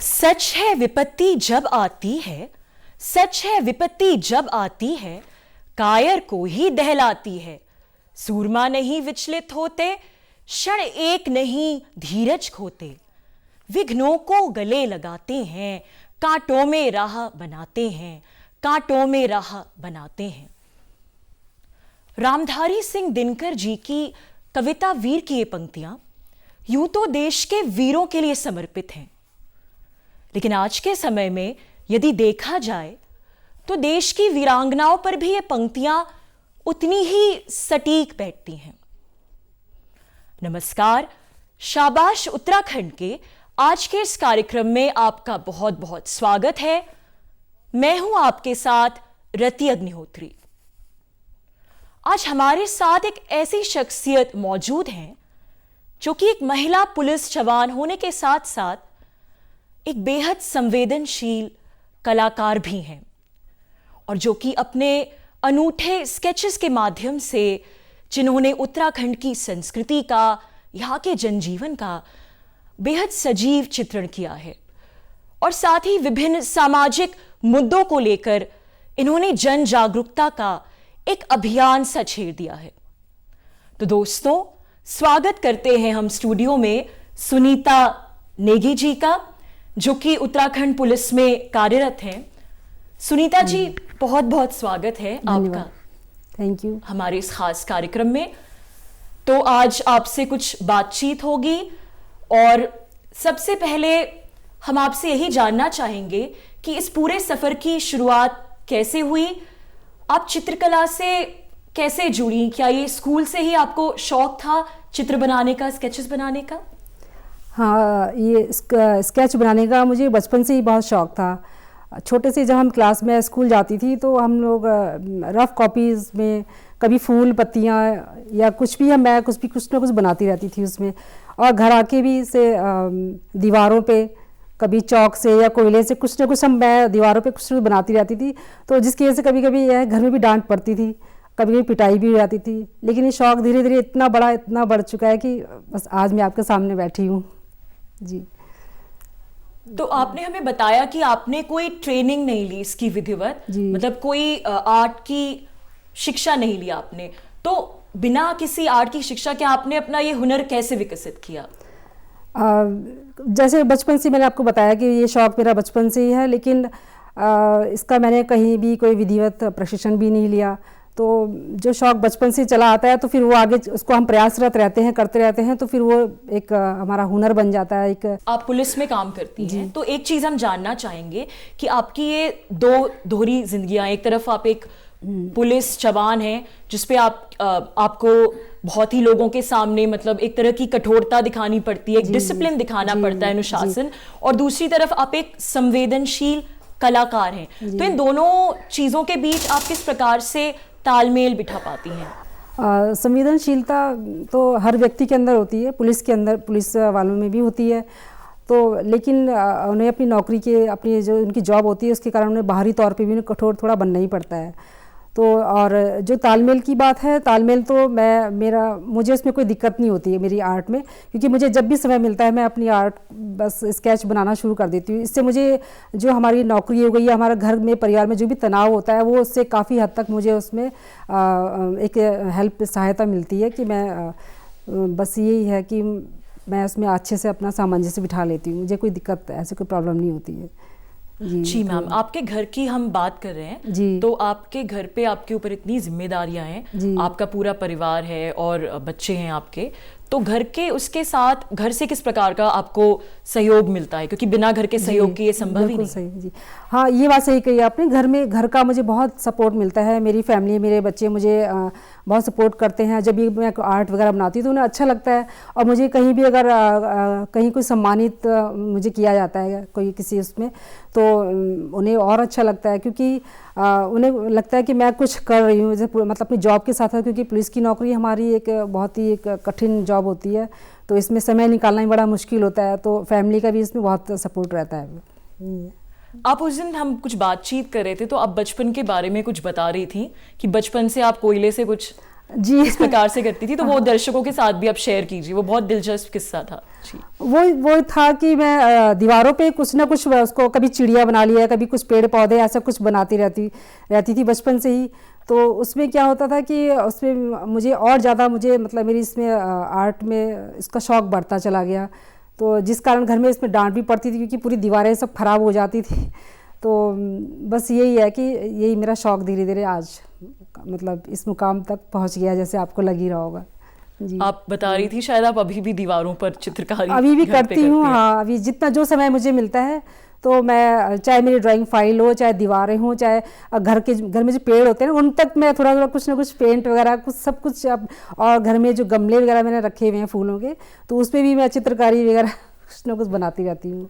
सच है विपत्ति जब आती है, सच है विपत्ति जब आती है, कायर को ही दहलाती है। सूरमा नहीं विचलित होते, क्षण एक नहीं धीरज खोते। विघ्नों को गले लगाते हैं, कांटों में राह बनाते हैं, कांटों में राह बनाते हैं। रामधारी सिंह दिनकर जी की कविता वीर की ये पंक्तियां यूं तो देश के वीरों के लिए समर्पित हैं, लेकिन आज के समय में यदि देखा जाए तो देश की वीरांगनाओं पर भी ये पंक्तियां उतनी ही सटीक बैठती हैं। नमस्कार, शाबाश उत्तराखंड के आज के इस कार्यक्रम में आपका बहुत बहुत स्वागत है। मैं हूं आपके साथ रति अग्निहोत्री। आज हमारे साथ एक ऐसी शख्सियत मौजूद है जो कि एक महिला पुलिस जवान होने के साथ साथ एक बेहद संवेदनशील कलाकार भी हैं, और जो कि अपने अनूठे स्केचेस के माध्यम से जिन्होंने उत्तराखंड की संस्कृति का, यहाँ के जनजीवन का बेहद सजीव चित्रण किया है, और साथ ही विभिन्न सामाजिक मुद्दों को लेकर इन्होंने जन जागरूकता का एक अभियान सा छेड़ दिया है। तो दोस्तों, स्वागत करते हैं हम स्टूडियो में सुनीता नेगी जी का, जो कि उत्तराखंड पुलिस में कार्यरत हैं। सुनीता जी, बहुत बहुत स्वागत है आपका। Thank you. हमारे इस खास कार्यक्रम में तो आज आपसे कुछ बातचीत होगी, और सबसे पहले हम आपसे यही जानना चाहेंगे कि इस पूरे सफर की शुरुआत कैसे हुई, आप चित्रकला से कैसे जुड़ी? क्या ये स्कूल से ही आपको शौक था चित्र बनाने का, स्केचेस बनाने का? हाँ, ये स्केच बनाने का मुझे बचपन से ही बहुत शौक था। छोटे से जब हम क्लास में स्कूल जाती थी तो हम लोग रफ कॉपीज़ में कभी फूल पत्तियाँ या कुछ ना कुछ बनाती रहती थी उसमें, और घर आके भी से दीवारों पे कभी चौक से या कोयले से कुछ ना कुछ मैं दीवारों पे कुछ बनाती रहती थी। तो जिसकी वजह से कभी कभी यह घर में भी डांट पड़ती थी, कभी कभी पिटाई भी हो जाती थी, लेकिन ये शौक धीरे धीरे इतना बढ़ चुका है कि बस आज मैं आपके सामने बैठी हूँ जी। तो आपने हमें बताया कि आपने कोई ट्रेनिंग नहीं ली इसकी विधिवत, मतलब कोई आर्ट की शिक्षा नहीं ली आपने, तो बिना किसी आर्ट की शिक्षा के आपने अपना ये हुनर कैसे विकसित किया? जैसे बचपन से मैंने आपको बताया कि ये शौक मेरा बचपन से ही है, लेकिन इसका मैंने कहीं भी कोई विधिवत प्रशिक्षण भी नहीं लिया। तो जो शौक बचपन से चला आता है तो फिर वो आगे उसको हम प्रयासरत रहते हैं, करते रहते हैं, तो फिर वो एक हमारा हुनर बन जाता है। एक आप पुलिस में काम करती हैं, तो एक चीज़ हम जानना चाहेंगे कि आपकी ये दो दोहरी जिंदगियां, एक तरफ आप एक पुलिस जवान हैं जिसपे आपको बहुत ही लोगों के सामने मतलब एक तरह की कठोरता दिखानी पड़ती है, एक डिसिप्लिन दिखाना पड़ता है, अनुशासन, और दूसरी तरफ आप एक संवेदनशील कलाकार हैं। तो इन दोनों चीज़ों के बीच आप किस प्रकार से तालमेल बिठा पाती हैं? संवेदनशीलता तो हर व्यक्ति के अंदर होती है, पुलिस वालों में भी होती है। तो लेकिन उन्हें अपनी नौकरी के, अपनी जो उनकी जॉब होती है उसके कारण उन्हें बाहरी तौर पे भी उन्हें कठोर थोड़ा बनना ही पड़ता है। तो और जो तालमेल की बात है, तालमेल तो मुझे उसमें कोई दिक्कत नहीं होती है मेरी आर्ट में, क्योंकि मुझे जब भी समय मिलता है मैं अपनी आर्ट बस स्केच बनाना शुरू कर देती हूँ। इससे मुझे जो हमारी नौकरी हो गई या हमारा घर में परिवार में जो भी तनाव होता है वो उससे काफ़ी हद तक मुझे उसमें एक सहायता मिलती है कि मैं बस यही है कि मैं उसमें अच्छे से अपना सामंजस्य बिठा लेती हूँ। मुझे कोई दिक्कत, ऐसी कोई प्रॉब्लम नहीं होती है जी मैम। आपके घर की हम बात कर रहे हैं जी, तो आपके घर पे आपके ऊपर इतनी जिम्मेदारियां हैं, आपका पूरा परिवार है और बच्चे हैं आपके, तो घर के उसके साथ घर से किस प्रकार का आपको सहयोग मिलता है? क्योंकि बिना घर के सहयोग के ये संभव ही नहीं। सही जी, हाँ, ये बात सही कही आपने। घर का मुझे बहुत सपोर्ट मिलता है। मेरी फैमिली, मेरे बच्चे मुझे बहुत सपोर्ट करते हैं। जब भी मैं आर्ट वगैरह बनाती हूँ तो उन्हें अच्छा लगता है, और मुझे कहीं भी अगर कहीं कोई सम्मानित मुझे किया जाता है कोई किसी उसमें, तो उन्हें और अच्छा लगता है, क्योंकि उन्हें लगता है कि मैं कुछ कर रही हूँ, मतलब अपनी जॉब के साथ साथ, क्योंकि पुलिस की नौकरी हमारी एक बहुत ही एक कठिन जॉब होती है, तो इसमें समय निकालना ही बड़ा मुश्किल होता है। तो फैमिली का भी इसमें बहुत सपोर्ट रहता है। आप उस दिन हम कुछ बातचीत कर रहे थे तो आप बचपन के बारे में कुछ बता रही थी कि बचपन से आप कोयले से कुछ जी इस प्रकार से करती थी, तो वो दर्शकों के साथ भी आप शेयर कीजिए, वो बहुत दिलचस्प किस्सा था जी। वो था कि मैं दीवारों पे कुछ ना कुछ उसको कभी चिड़िया बना लिया, कभी कुछ पेड़ पौधे, ऐसा कुछ बनाती रहती थी बचपन से ही। तो उसमें क्या होता था कि उसमें मुझे और ज़्यादा मतलब मेरी इसमें आर्ट में इसका शौक़ बढ़ता चला गया। तो जिस कारण घर में इसमें डांट भी पड़ती थी क्योंकि पूरी दीवारें सब खराब हो जाती थी। तो बस यही है कि यही मेरा शौक़ धीरे धीरे आज मतलब इस मुकाम तक पहुंच गया, जैसे आपको लग ही रहा होगा जी। आप बता रही थी शायद आप अभी भी दीवारों पर चित्रकारी अभी भी करती हूँ, हाँ। अभी जितना जो समय मुझे मिलता है तो मैं, चाहे मेरी ड्राइंग फाइल हो, चाहे दीवारें हों, चाहे घर में जो पेड़ होते हैं ना उन तक मैं थोड़ा थोड़ा कुछ ना कुछ पेंट वगैरह कुछ सब कुछ अब, और घर में जो गमले वगैरह मैंने रखे हुए हैं फूलों के, तो उस पर भी मैं चित्रकारी वगैरह कुछ ना कुछ बनाती रहती हूँ।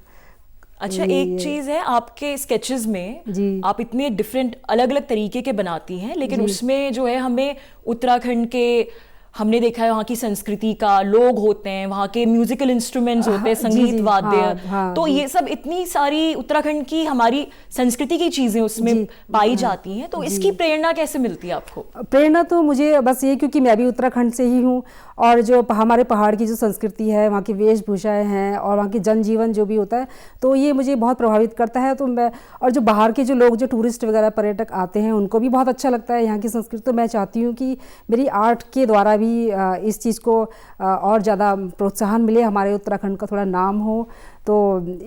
अच्छा, एक चीज है आपके स्केचेस में जी, आप इतने डिफरेंट अलग अलग तरीके के बनाती हैं, लेकिन उसमें जो है हमें उत्तराखंड के, हमने देखा है वहाँ की संस्कृति का, लोग होते हैं वहाँ के, म्यूजिकल इंस्ट्रूमेंट्स होते हैं, संगीत वाद्य, तो ये सब इतनी सारी उत्तराखंड की हमारी संस्कृति की चीजें उसमें पाई जाती हैं। तो इसकी प्रेरणा कैसे मिलती है आपको? प्रेरणा तो मुझे बस ये, क्योंकि मैं भी उत्तराखंड से ही हूँ, और जो हमारे पहाड़ की जो संस्कृति है, वहाँ की वेशभूषाएं हैं और वहाँ की जनजीवन जो भी होता है, तो ये मुझे बहुत प्रभावित करता है। तो मैं, और जो बाहर के जो लोग, जो टूरिस्ट वगैरह पर्यटक आते हैं, उनको भी बहुत अच्छा लगता है यहाँ की संस्कृति। तो मैं चाहती हूँ कि मेरी आर्ट के द्वारा भी इस चीज़ को और ज़्यादा प्रोत्साहन मिले, हमारे उत्तराखंड का थोड़ा नाम हो। तो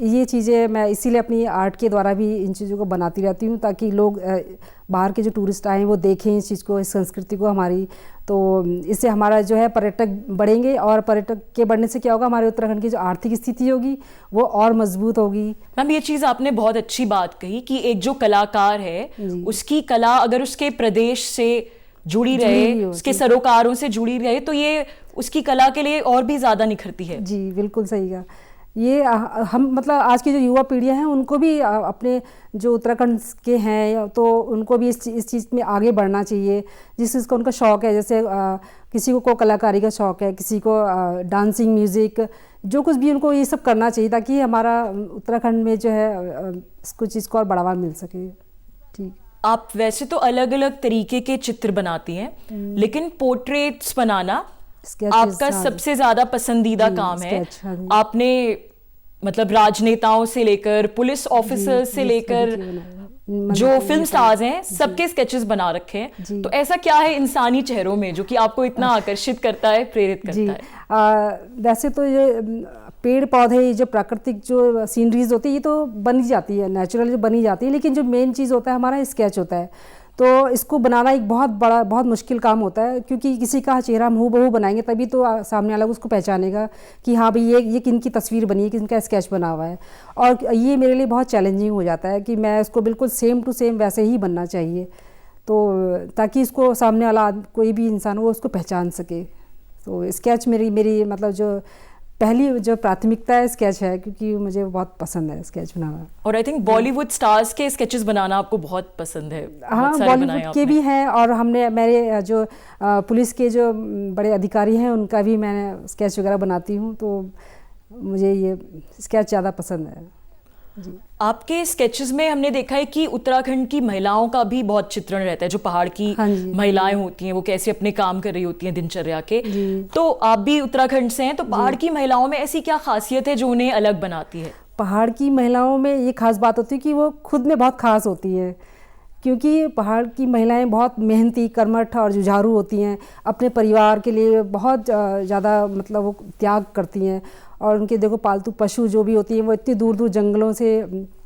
ये चीज़ें मैं इसीलिए अपनी आर्ट के द्वारा भी इन चीज़ों को बनाती रहती हूँ, ताकि लोग बाहर के जो टूरिस्ट आए वो देखें इस चीज़ को, इस संस्कृति को हमारी। तो इससे हमारा जो है पर्यटक बढ़ेंगे, और पर्यटक के बढ़ने से क्या होगा, हमारे उत्तराखंड की जो आर्थिक स्थिति होगी वो और मजबूत होगी। मैम, ये चीज़ आपने बहुत अच्छी बात कही कि एक जो कलाकार है उसकी कला अगर उसके प्रदेश से जुड़ी रहे, उसके सरोकारों से जुड़ी रहे, तो ये उसकी कला के लिए और भी ज़्यादा निखरती है। जी बिल्कुल सही कहा। ये हम मतलब आज की जो युवा पीढ़ियां हैं उनको भी अपने जो उत्तराखंड के हैं तो उनको भी इस चीज़ में आगे बढ़ना चाहिए, जिस चीज़ का उनका शौक़ है। जैसे किसी को कलाकारी का शौक़ है, किसी को डांसिंग, म्यूज़िक, जो कुछ भी, उनको ये सब करना चाहिए ताकि हमारा उत्तराखंड में जो है कुछ चीज़ को और बढ़ावा मिल सके। ठीक। आप वैसे तो अलग अलग तरीके के चित्र बनाती हैं, लेकिन पोर्ट्रेट्स बनाना आपका सबसे ज्यादा पसंदीदा काम है। आपने मतलब राजनेताओं से लेकर पुलिस ऑफिसर से लेकर जो फिल्म स्टार्स हैं सबके स्केचेस बना रखे हैं। तो ऐसा क्या है इंसानी चेहरों में जो कि आपको इतना आकर्षित करता है, प्रेरित करता है? वैसे तो ये पेड़ पौधे, जो प्राकृतिक जो सीनरीज होती है ये तो बन ही जाती है, नेचुरल जो बनी जाती है, लेकिन जो मेन चीज़ होता है हमारा स्केच होता है। तो इसको बनाना एक बहुत मुश्किल काम होता है, क्योंकि किसी का चेहरा हम हूबहू बनाएंगे तभी तो सामने वाला उसको पहचानेगा कि हाँ भाई ये किनकी तस्वीर बनी है, किनका स्केच बना हुआ है। और ये मेरे लिए बहुत चैलेंजिंग हो जाता है कि मैं इसको बिल्कुल सेम टू सेम वैसे ही बनना चाहिए, तो ताकि इसको सामने वाला कोई भी इंसान वो उसको पहचान सके। तो स्केच मेरी मतलब जो पहली जो प्राथमिकता है स्केच है, क्योंकि मुझे बहुत पसंद है स्केच बनाना। और आई थिंक बॉलीवुड स्टार्स के स्केचेस बनाना आपको बहुत पसंद है। हाँ, बॉलीवुड के भी हैं, और मेरे जो पुलिस के जो बड़े अधिकारी हैं उनका भी मैं स्केच वगैरह बनाती हूँ, तो मुझे ये स्केच ज़्यादा पसंद है जी। आपके स्केचेस में हमने देखा है कि उत्तराखंड की महिलाओं का भी बहुत चित्रण रहता है, जो पहाड़ की महिलाएं होती हैं वो कैसे अपने काम कर रही होती हैं दिनचर्या के। तो आप भी उत्तराखंड से हैं, तो पहाड़ की महिलाओं में ऐसी क्या खासियत है जो उन्हें अलग बनाती है? पहाड़ की महिलाओं में ये खास बात होती है कि वो खुद में बहुत खास होती है, क्योंकि पहाड़ की महिलाएं बहुत मेहनती, कर्मठ और जुझारू होती हैं। अपने परिवार के लिए बहुत ज़्यादा मतलब वो त्याग करती हैं, और उनके देखो पालतू पशु जो भी होती हैं वो इतनी दूर दूर जंगलों से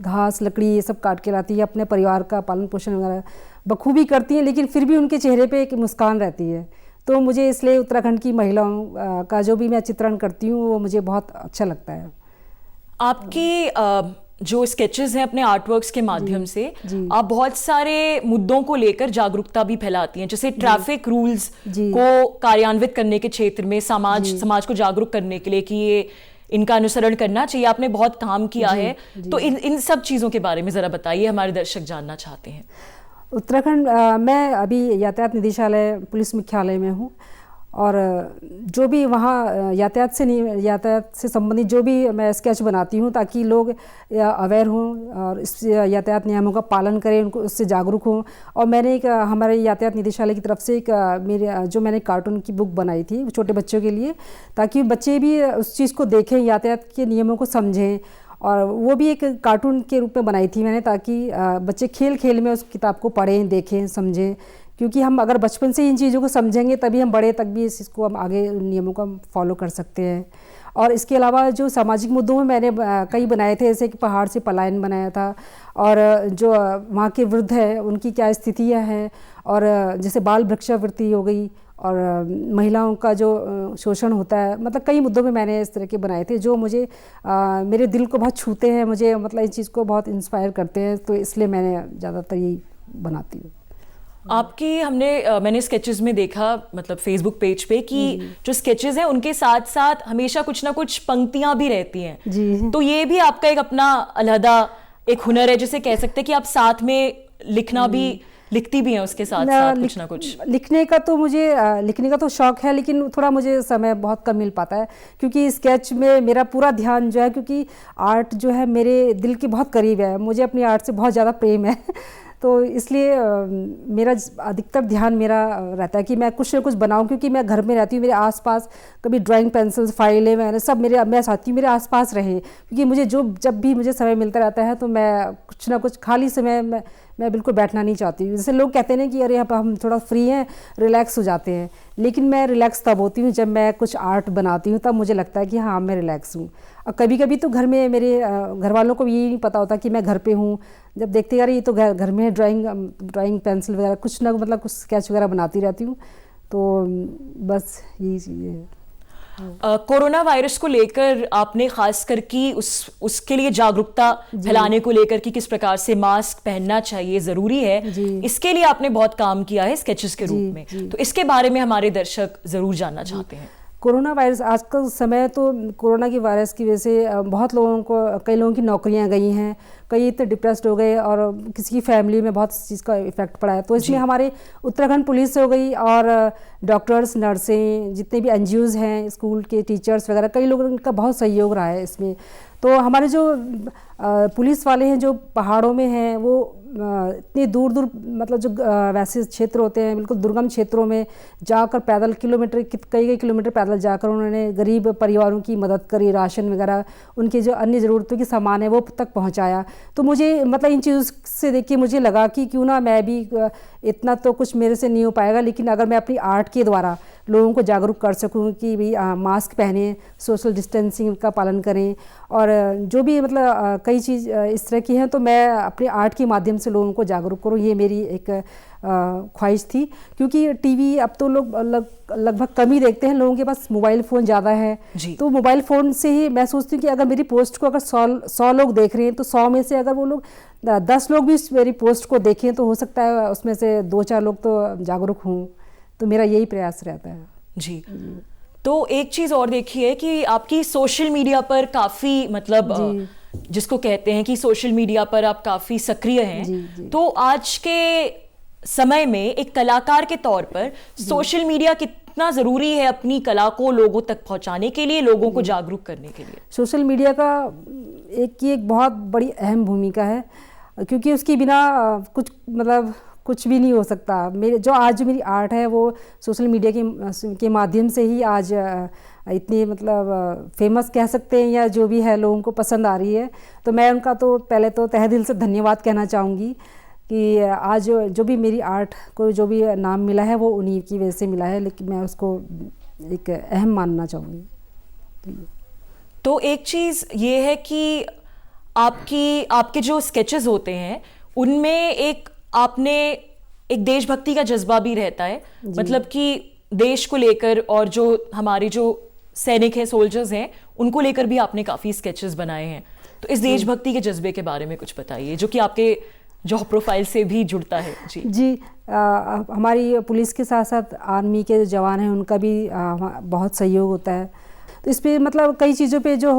घास, लकड़ी ये सब काट के लाती है, अपने परिवार का पालन पोषण वगैरह बखूबी करती हैं, लेकिन फिर भी उनके चेहरे पे एक मुस्कान रहती है। तो मुझे इसलिए उत्तराखंड की महिलाओं का जो भी मैं चित्रण करती हूँ वो मुझे बहुत अच्छा लगता है। आपकी जो स्केचेस हैं अपने आर्टवर्क्स के माध्यम से आप बहुत सारे मुद्दों को लेकर जागरूकता भी फैलाती हैं, जैसे ट्रैफिक रूल्स को कार्यान्वित करने के क्षेत्र में समाज को जागरूक करने के लिए कि ये इनका अनुसरण करना चाहिए। आपने बहुत काम किया है, तो इन सब चीज़ों के बारे में ज़रा बताइए, हमारे दर्शक जानना चाहते हैं। उत्तराखंड मैं अभी यातायात निदेशालय पुलिस मुख्यालय में हूँ, और जो भी वहाँ यातायात से संबंधित जो भी मैं स्केच बनाती हूँ ताकि लोग अवेयर हों और इस यातायात नियमों का पालन करें, उनको उससे जागरूक हों। और मैंने एक हमारे यातायात निदेशालय की तरफ से एक मैंने कार्टून की बुक बनाई थी छोटे बच्चों के लिए, ताकि बच्चे भी उस चीज़ को देखें, यातायात के नियमों को समझें। और वो भी एक कार्टून के रूप में बनाई थी मैंने, ताकि बच्चे खेल खेल में उस किताब को पढ़ें, देखें, समझें। क्योंकि हम अगर बचपन से इन चीज़ों को समझेंगे तभी हम बड़े तक भी इस चीज़ को हम आगे नियमों को फॉलो कर सकते हैं। और इसके अलावा जो सामाजिक मुद्दों में मैंने कई बनाए थे, जैसे कि पहाड़ से पलायन बनाया था, और जो वहाँ के वृद्ध हैं उनकी क्या स्थितियाँ हैं, और जैसे बाल भिक्षावृत्ति हो गई, और महिलाओं का जो शोषण होता है, मतलब कई मुद्दों में मैंने इस तरह के बनाए थे जो मुझे मेरे दिल को बहुत छूते हैं, मुझे मतलब इस चीज़ को बहुत इंस्पायर करते हैं, तो इसलिए मैंने ज़्यादातर यही बनाती हूँ। मैंने स्केचेस में देखा, मतलब फेसबुक पेज पे, कि जो स्केचेस हैं उनके साथ साथ हमेशा कुछ ना कुछ पंक्तियां भी रहती हैं जी। तो ये भी आपका एक अपना अलहदा एक हुनर है, जिसे कह सकते हैं कि आप साथ में लिखती भी हैं उसके साथ साथ कुछ ना कुछ। लिखने का तो शौक है, लेकिन थोड़ा मुझे समय बहुत कम मिल पाता है, क्योंकि स्केच में मेरा पूरा ध्यान जो है, क्योंकि आर्ट जो है मेरे दिल के बहुत करीब है, मुझे अपनी आर्ट से बहुत ज़्यादा प्रेम है तो इसलिए मेरा अधिकतर ध्यान मेरा रहता है कि मैं कुछ ना कुछ बनाऊं, क्योंकि मैं घर में रहती हूँ, मेरे आसपास कभी ड्राइंग पेंसिल्स, फाइलें, मैंने सब मैं चाहती हूँ मेरे आसपास रहे, क्योंकि मुझे जब भी मुझे समय मिलता रहता है तो मैं कुछ ना कुछ खाली समय मैं बिल्कुल बैठना नहीं चाहती हूँ। जैसे लोग कहते हैं कि अरे अब हम थोड़ा फ्री हैं, रिलैक्स हो जाते हैं, लेकिन मैं रिलैक्स तब होती हूँ जब मैं कुछ आर्ट बनाती हूँ, तब मुझे लगता है कि हाँ मैं रिलैक्स हूँ। और कभी कभी तो घर में मेरे घर वालों को यही नहीं पता होता कि मैं घर पे हूँ, जब देखते यार ये तो घर में ड्राइंग पेंसिल वगैरह कुछ ना मतलब कुछ स्केच वगैरह बनाती रहती हूँ, तो बस यही चीज़ है। कोरोना वायरस को लेकर आपने खास कर कि उसके लिए जागरूकता फैलाने को लेकर कि किस प्रकार से मास्क पहनना चाहिए, जरूरी है, इसके लिए आपने बहुत काम किया है स्केचेस के रूप में, तो इसके बारे में हमारे दर्शक जरूर जानना चाहते हैं। कोरोना वायरस आज का समय तो कोरोना की वायरस की वजह से कई लोगों की नौकरियां गई हैं, कई इतने डिप्रेस्ड हो गए, और किसी की फैमिली में बहुत चीज़ का इफेक्ट पड़ा है। तो इसमें हमारे उत्तराखंड पुलिस हो गई, और डॉक्टर्स, नर्सें, जितने भी NGOs हैं, स्कूल के टीचर्स वगैरह, कई लोगों का बहुत सहयोग रहा है इसमें। तो हमारे जो पुलिस वाले हैं जो पहाड़ों में हैं, वो इतनी दूर मतलब जो वैसे क्षेत्र होते हैं बिल्कुल दुर्गम क्षेत्रों में जाकर पैदल कई किलोमीटर पैदल जाकर उन्होंने गरीब परिवारों की मदद करी, राशन वगैरह, उनके जो अन्य ज़रूरतों की सामान है वो तक पहुंचाया। तो मुझे मतलब इन चीज़ों से देख के मुझे लगा कि क्यों ना मैं भी, इतना तो कुछ मेरे से नहीं हो पाएगा, लेकिन अगर मैं अपनी आर्ट के द्वारा लोगों को जागरूक कर सकूं कि भाई मास्क पहने, सोशल डिस्टेंसिंग का पालन करें, और जो भी मतलब कई चीज़ इस तरह की हैं, तो मैं अपने आर्ट के माध्यम से लोगों को जागरूक करूं, ये मेरी एक ख्वाहिश थी। क्योंकि टीवी अब तो लोग लगभग कम ही देखते हैं, लोगों के पास मोबाइल फ़ोन ज़्यादा है, तो मोबाइल फ़ोन से ही मैं सोचती हूँ कि अगर मेरी पोस्ट को अगर 100 लोग देख रहे हैं, तो 100 में से अगर वो लोग 10 लोग भी मेरी पोस्ट को देखें, तो हो सकता है उसमें से 2-4 लोग तो जागरूक हों। तो मेरा यही प्रयास रहता है। जी। तो एक चीज़ और देखिए कि आपकी सोशल मीडिया पर काफ़ी मतलब जिसको कहते हैं कि सोशल मीडिया पर आप काफ़ी सक्रिय हैं, तो आज के समय में एक कलाकार के तौर पर सोशल मीडिया कितना ज़रूरी है अपनी कला को लोगों तक पहुंचाने के लिए, लोगों को जागरूक करने के लिए? सोशल मीडिया का एक बहुत बड़ी अहम भूमिका है, क्योंकि उसके बिना कुछ भी नहीं हो सकता। आज मेरी आर्ट है वो सोशल मीडिया के माध्यम से ही आज इतनी मतलब फेमस कह सकते हैं, या जो भी है लोगों को पसंद आ रही है। तो मैं उनका तो पहले तो तहे दिल से धन्यवाद कहना चाहूँगी कि आज जो भी मेरी आर्ट को जो भी नाम मिला है वो उन्हीं की वजह से मिला है, लेकिन मैं उसको एक अहम मानना चाहूँगी। तो एक चीज़ ये है कि आपके जो स्केचेस होते हैं उनमें आपने एक देशभक्ति का जज्बा भी रहता है, मतलब कि देश को लेकर, और जो हमारे जो सैनिक हैं, सोल्जर्स हैं, उनको लेकर भी आपने काफ़ी स्केचेस बनाए हैं। तो इस देशभक्ति के जज्बे के बारे में कुछ बताइए, जो कि आपके जॉब प्रोफाइल से भी जुड़ता है। जी हमारी पुलिस के साथ साथ आर्मी के जो जवान हैं उनका भी बहुत सहयोग होता है। तो इस पे मतलब कई चीज़ों पे जो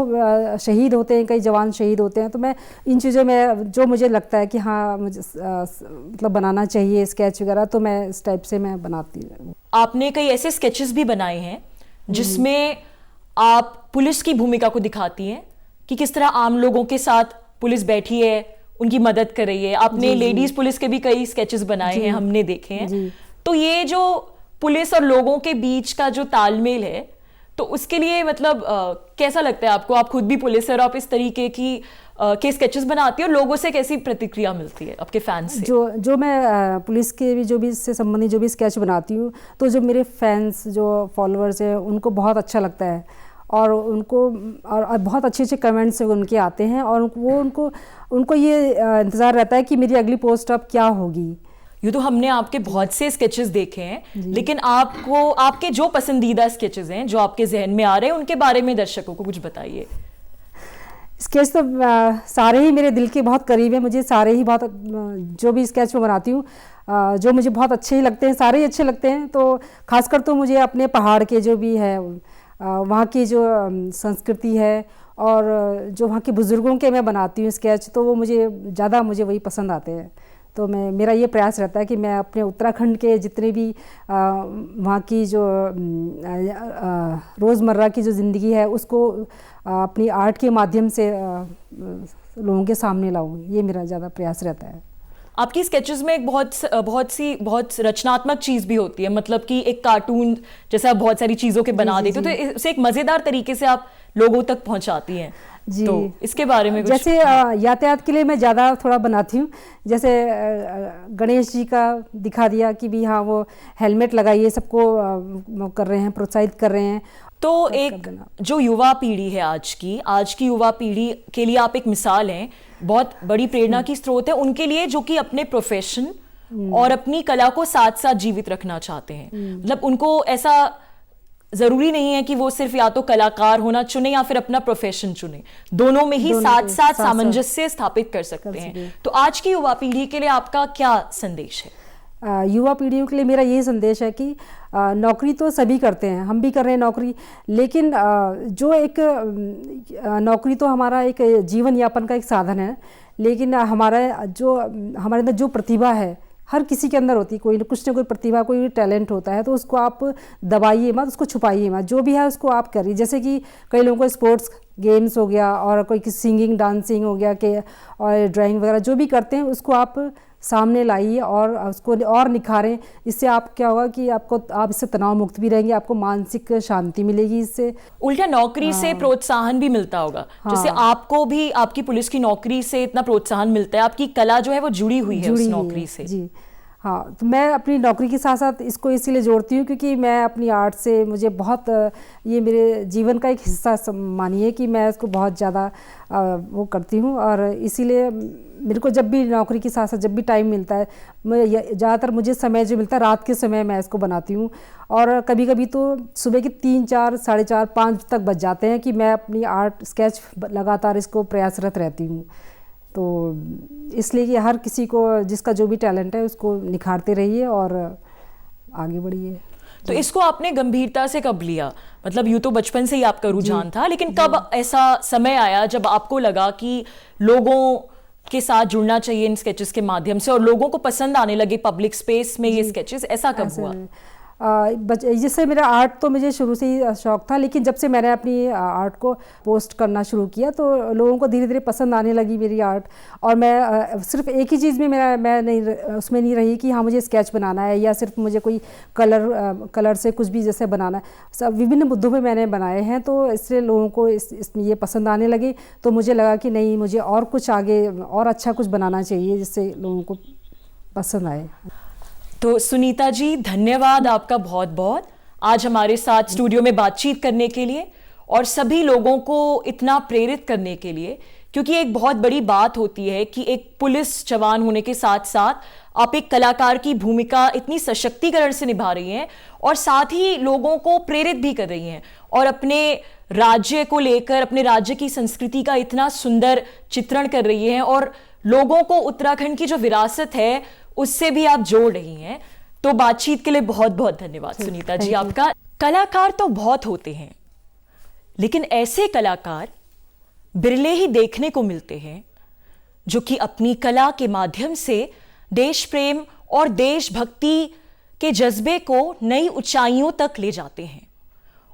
शहीद होते हैं, कई जवान शहीद होते हैं, तो मैं इन चीज़ों में जो मुझे लगता है कि हाँ मुझे मतलब बनाना चाहिए स्केच वगैरह, तो मैं इस टाइप से मैं बनाती हूँ। आपने कई ऐसे स्केचेस भी बनाए हैं जिसमें आप पुलिस की भूमिका को दिखाती हैं कि किस तरह आम लोगों के साथ पुलिस बैठी है, उनकी मदद कर रही है। आपने लेडीज पुलिस के भी कई स्केचेस बनाए हैं, हमने देखे हैं। तो ये जो पुलिस और लोगों के बीच का जो तालमेल है, तो उसके लिए मतलब कैसा लगता है आपको? आप खुद भी पुलिस है और आप इस तरीके की के स्केचेस बनाती है और लोगों से कैसी प्रतिक्रिया मिलती है आपके फैंस से? जो मैं पुलिस के भी जो भी इससे संबंधित जो भी स्केच बनाती हूँ, तो जो मेरे फैंस जो फॉलोअर्स हैं उनको बहुत अच्छा लगता है और उनको और बहुत अच्छे अच्छे कमेंट्स उनके आते हैं और वो उनको ये इंतज़ार रहता है कि मेरी अगली पोस्ट अब क्या होगी। यूँ तो हमने आपके बहुत से स्केचेस देखे हैं, लेकिन आपको आपके जो पसंदीदा स्केचेस हैं जो आपके जहन में आ रहे हैं उनके बारे में दर्शकों को कुछ बताइए। स्केच तो सारे ही मेरे दिल के बहुत करीब है, मुझे सारे ही बहुत जो भी स्केच मैं बनाती हूँ जो मुझे बहुत अच्छे ही लगते हैं, सारे ही अच्छे लगते हैं। तो खासकर तो मुझे अपने पहाड़ के जो भी है वहाँ की जो संस्कृति है और जो वहाँ के बुज़ुर्गों के मैं बनाती हूँ स्केच, तो वो मुझे वही पसंद आते हैं। तो मेरा ये प्रयास रहता है कि मैं अपने उत्तराखंड के जितने भी वहाँ की जो रोज़मर्रा की जो ज़िंदगी है उसको अपनी आर्ट के माध्यम से लोगों के सामने लाऊं, ये मेरा ज़्यादा प्रयास रहता है। आपकी स्केचेस में एक बहुत रचनात्मक चीज़ भी होती है, मतलब कि एक कार्टून जैसे आप बहुत सारी चीज़ों के बना देते हो, तो इसे एक मज़ेदार तरीके से आप लोगों तक पहुंचाती हैं जी। तो इसके बारे में कुछ? जैसे यातायात के लिए मैं ज़्यादा थोड़ा बनाती हूँ, जैसे गणेश जी का दिखा दिया कि भी हाँ वो हेलमेट लगाइए, सबको कर रहे हैं, प्रोत्साहित कर रहे हैं। तो एक जो युवा पीढ़ी है आज की युवा पीढ़ी के लिए आप एक मिसाल हैं, बहुत बड़ी प्रेरणा की स्रोत है उनके लिए, जो कि अपने प्रोफेशन और अपनी कला को साथ साथ जीवित रखना चाहते हैं। मतलब उनको ऐसा जरूरी नहीं है कि वो सिर्फ या तो कलाकार होना चुने या फिर अपना प्रोफेशन चुने, दोनों में ही साथ साथ सामंजस्य स्थापित कर सकते हैं। तो आज की युवा पीढ़ी के लिए आपका क्या संदेश है? युवा पीढ़ियों के लिए मेरा यही संदेश है कि नौकरी तो सभी करते हैं, हम भी कर रहे हैं नौकरी, लेकिन जो एक नौकरी तो हमारा एक जीवन यापन का एक साधन है, लेकिन हमारे अंदर जो प्रतिभा है हर किसी के अंदर होती है, कोई कुछ ना कोई प्रतिभा, कोई टैलेंट होता है, तो उसको आप दबाइए मत, उसको छुपाइए मत, जो भी है उसको आप करिए। जैसे कि कई लोगों को स्पोर्ट्स गेम्स हो गया और कोई सिंगिंग डांसिंग हो गया के और ड्राइंग वगैरह जो भी करते हैं उसको आप सामने लाइए और उसको और निखारें। इससे आप क्या होगा कि आप इससे तनाव मुक्त भी रहेंगे, आपको मानसिक शांति मिलेगी इससे। उल्टा नौकरी से प्रोत्साहन भी मिलता होगा, जैसे आपको भी आपकी पुलिस की नौकरी से इतना प्रोत्साहन मिलता है, आपकी कला जो है वो जुड़ी हुई है उस नौकरी से। जी हाँ, तो मैं अपनी नौकरी के साथ साथ इसको इसीलिए जोड़ती हूँ क्योंकि मैं अपनी आर्ट से मुझे बहुत ये मेरे जीवन का एक हिस्सा मानिए कि मैं इसको बहुत ज़्यादा वो करती हूँ और इसीलिए मेरे को जब भी नौकरी के साथ साथ जब भी टाइम मिलता है, मैं ज़्यादातर मुझे समय जो मिलता है रात के समय मैं इसको बनाती हूँ और कभी कभी तो सुबह के 3, 4, साढ़े 4, 5 तक बज जाते हैं कि मैं अपनी आर्ट स्केच लगातार इसको प्रयासरत रहती हूँ। तो इसलिए कि हर किसी को जिसका जो भी टैलेंट है उसको निखारते रहिए और आगे बढ़िए। तो इसको आपने गंभीरता से कब लिया? मतलब यूँ तो बचपन से ही आपका रुझान था, लेकिन कब ऐसा समय आया जब आपको लगा कि लोगों के साथ जुड़ना चाहिए इन स्केचेस के माध्यम से और लोगों को पसंद आने लगे पब्लिक स्पेस में ये स्केचेस? ऐसा कब हुआ? जिससे मेरा आर्ट तो मुझे शुरू से ही शौक था, लेकिन जब से मैंने अपनी आर्ट को पोस्ट करना शुरू किया तो लोगों को धीरे धीरे पसंद आने लगी मेरी आर्ट। और मैं सिर्फ एक ही चीज़ में उसमें नहीं रही कि हाँ मुझे स्केच बनाना है या सिर्फ मुझे कोई कलर से कुछ भी जैसे बनाना है, सब विभिन्न मुद्दों पे मैंने बनाए हैं। तो इसलिए लोगों को इसमें ये पसंद आने लगे, तो मुझे लगा कि नहीं, मुझे और कुछ आगे और अच्छा कुछ बनाना चाहिए जिससे लोगों को पसंद आए। तो सुनीता जी, धन्यवाद आपका बहुत बहुत आज हमारे साथ स्टूडियो में बातचीत करने के लिए और सभी लोगों को इतना प्रेरित करने के लिए, क्योंकि एक बहुत बड़ी बात होती है कि एक पुलिस जवान होने के साथ साथ आप एक कलाकार की भूमिका इतनी सशक्तिकरण से निभा रही हैं और साथ ही लोगों को प्रेरित भी कर रही हैं और अपने राज्य को लेकर, अपने राज्य की संस्कृति का इतना सुंदर चित्रण कर रही हैं और लोगों को उत्तराखंड की जो विरासत है उससे भी आप जोड़ रही हैं। तो बातचीत के लिए बहुत बहुत धन्यवाद सुनीता जी आपका। कलाकार तो बहुत होते हैं, लेकिन ऐसे कलाकार बिरले ही देखने को मिलते हैं जो कि अपनी कला के माध्यम से देश प्रेम और देशभक्ति के जज्बे को नई ऊंचाइयों तक ले जाते हैं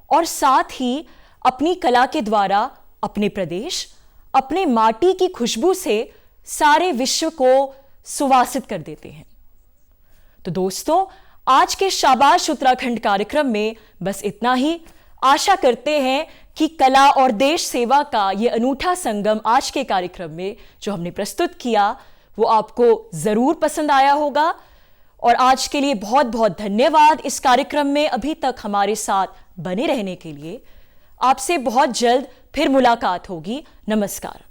और साथ ही अपनी कला के द्वारा अपने प्रदेश, अपने माटी की खुशबू से सारे विश्व को सुवासित कर देते हैं। तो दोस्तों, आज के शाबाश उत्तराखंड कार्यक्रम में बस इतना ही। आशा करते हैं कि कला और देश सेवा का ये अनूठा संगम आज के कार्यक्रम में जो हमने प्रस्तुत किया वो आपको जरूर पसंद आया होगा। और आज के लिए बहुत बहुत धन्यवाद इस कार्यक्रम में अभी तक हमारे साथ बने रहने के लिए। आपसे बहुत जल्द फिर मुलाकात होगी। नमस्कार।